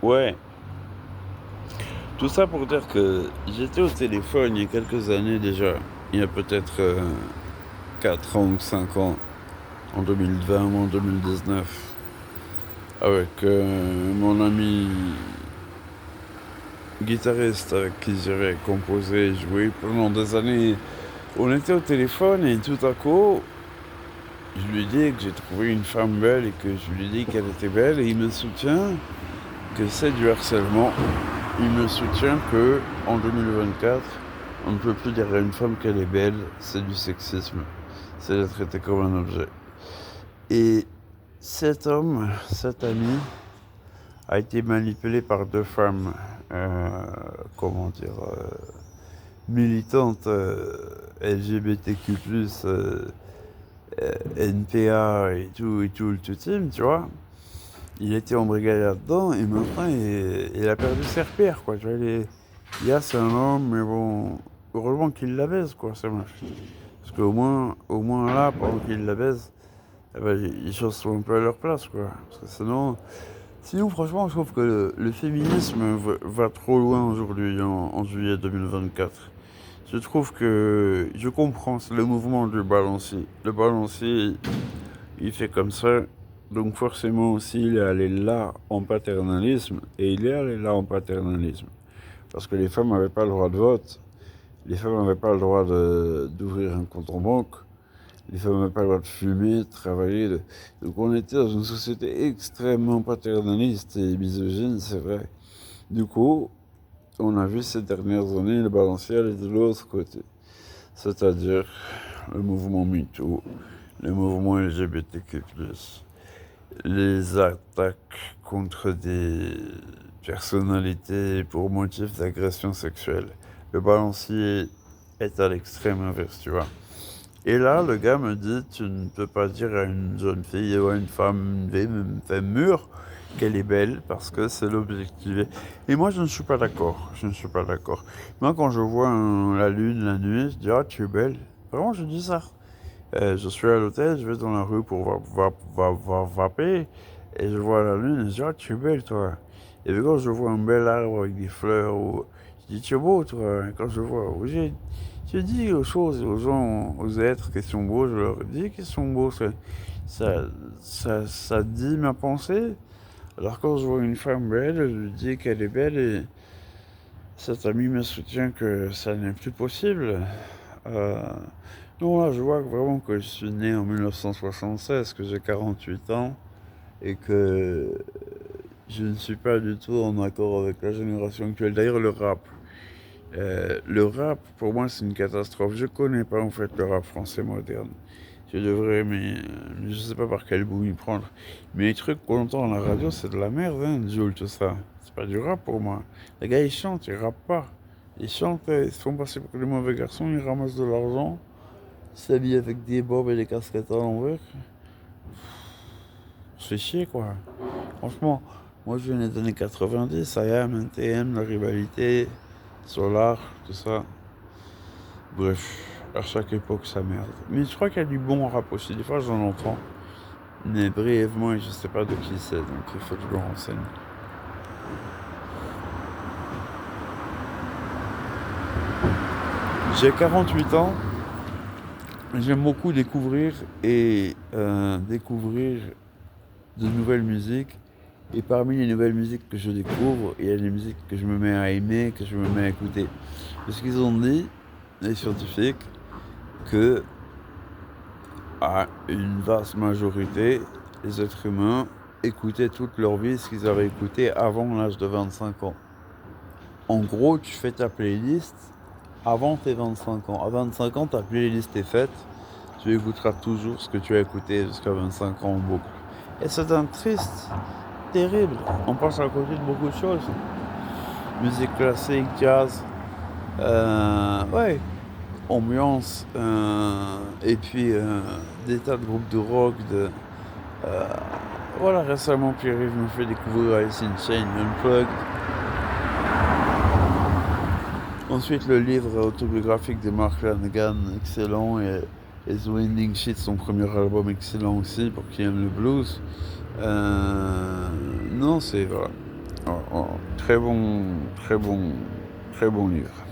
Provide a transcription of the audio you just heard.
Ouais, tout ça pour dire que j'étais au téléphone il y a quelques années déjà, il y a peut-être 4 ans ou 5 ans, en 2020 ou en 2019, avec mon ami guitariste avec qui j'avais composé et joué pendant des années. On était au téléphone et tout à coup, je lui ai dit que j'ai trouvé une femme belle et que je lui ai dit qu'elle était belle et il me soutient que c'est du harcèlement. Il me soutient que en 2024, on ne peut plus dire à une femme qu'elle est belle, c'est du sexisme. C'est la traiter comme un objet. Et cet homme, cet ami, a été manipulé par deux femmes, euh, comment dire, militantes LGBTQ+, NPA et tout le tout team, tu vois. Il était embrigadé là-dedans et maintenant il a perdu ses repères, quoi. Tu vois, c'est un homme, mais bon, heureusement qu'il la baise, quoi, ça marche. Parce au moins là, pendant qu'il la baise, eh ben, les choses sont un peu à leur place, quoi. Parce que sinon franchement, je trouve que le féminisme va trop loin aujourd'hui, en juillet 2024. Je trouve que je comprends, c'est le mouvement du balancier. Le balancier, il fait comme ça. Donc forcément aussi, il est allé là en paternalisme. Et il est allé là en paternalisme. Parce que les femmes n'avaient pas le droit de vote. Les femmes n'avaient pas le droit d'ouvrir un compte en banque. Les femmes n'avaient pas le droit de fumer, de travailler. Donc on était dans une société extrêmement paternaliste et misogyne, c'est vrai. Du coup, on a vu ces dernières années le balancier aller de l'autre côté. C'est-à-dire le mouvement MeToo, le mouvement LGBTQ+, les attaques contre des personnalités pour motif d'agression sexuelle. Le balancier est à l'extrême inverse, tu vois. Et là, le gars me dit, tu ne peux pas dire à une jeune fille ou à une femme mûre qu'elle est belle parce que c'est l'objectif. Et moi, je ne suis pas d'accord. Je ne suis pas d'accord. Moi, quand je vois la lune la nuit, je dis, ah, tu es belle. Vraiment, je dis ça. Je suis à l'hôtel, je vais dans la rue pour vaper, et je vois la lune, et je dis, ah, tu es belle, toi. Et puis quand je vois un bel arbre avec des fleurs, je dis, tu es beau, toi. Et quand je vois, je dis aux choses, aux gens, aux êtres qui sont beaux, je leur dis qu'ils sont beaux. Ça dit ma pensée. Alors quand je vois une femme belle, je lui dis qu'elle est belle, et cet ami me soutient que ça n'est plus possible. Euh, non, là, je vois vraiment que je suis né en 1976, que j'ai 48 ans et que je ne suis pas du tout en accord avec la génération actuelle. D'ailleurs, le rap, pour moi, c'est une catastrophe. Je connais pas en fait le rap français moderne. Je devrais, mais je sais pas par quel bout m'y prendre. Mais les trucs qu'on entend à la radio, c'est de la merde, hein, Jules, tout ça. C'est pas du rap pour moi. Les gars, ils chantent, ils rappent pas. Ils chantent, ils se font passer pour des mauvais garçons, ils ramassent de l'argent, ils s'habillent avec des bobs et des casquettes à l'envers. C'est chier, quoi. Franchement, moi je viens des années 90, IAM, NTM, la rivalité, Solar, tout ça. Bref, à chaque époque ça merde. Mais je crois qu'il y a du bon rap aussi, des fois j'en entends. Mais brièvement, et je sais pas de qui c'est, donc il faut que je me renseigne. J'ai 48 ans, j'aime beaucoup découvrir de nouvelles musiques. Et parmi les nouvelles musiques que je découvre, il y a des musiques que je me mets à aimer, que je me mets à écouter. Parce qu'ils ont dit, les scientifiques, que à une vaste majorité, les êtres humains écoutaient toute leur vie ce qu'ils avaient écouté avant l'âge de 25 ans. En gros, tu fais ta playlist avant tes 25 ans. À 25 ans, ta playlist est faite. Tu écouteras toujours ce que tu as écouté jusqu'à 25 ans en boucle. Et c'est un triste, terrible. On passe à côté de beaucoup de choses. Musique classique, jazz, ouais, ambiance, et puis des tas de groupes de rock. Euh, voilà, récemment, Pierre-Yves me fait découvrir Alice in Chains Unplugged. Ensuite, le livre autobiographique de Mark Lanegan, excellent, et The Winding Sheet, son premier album, excellent aussi, pour qui aime le blues. Non, c'est voilà. Très bon, très bon, très bon livre.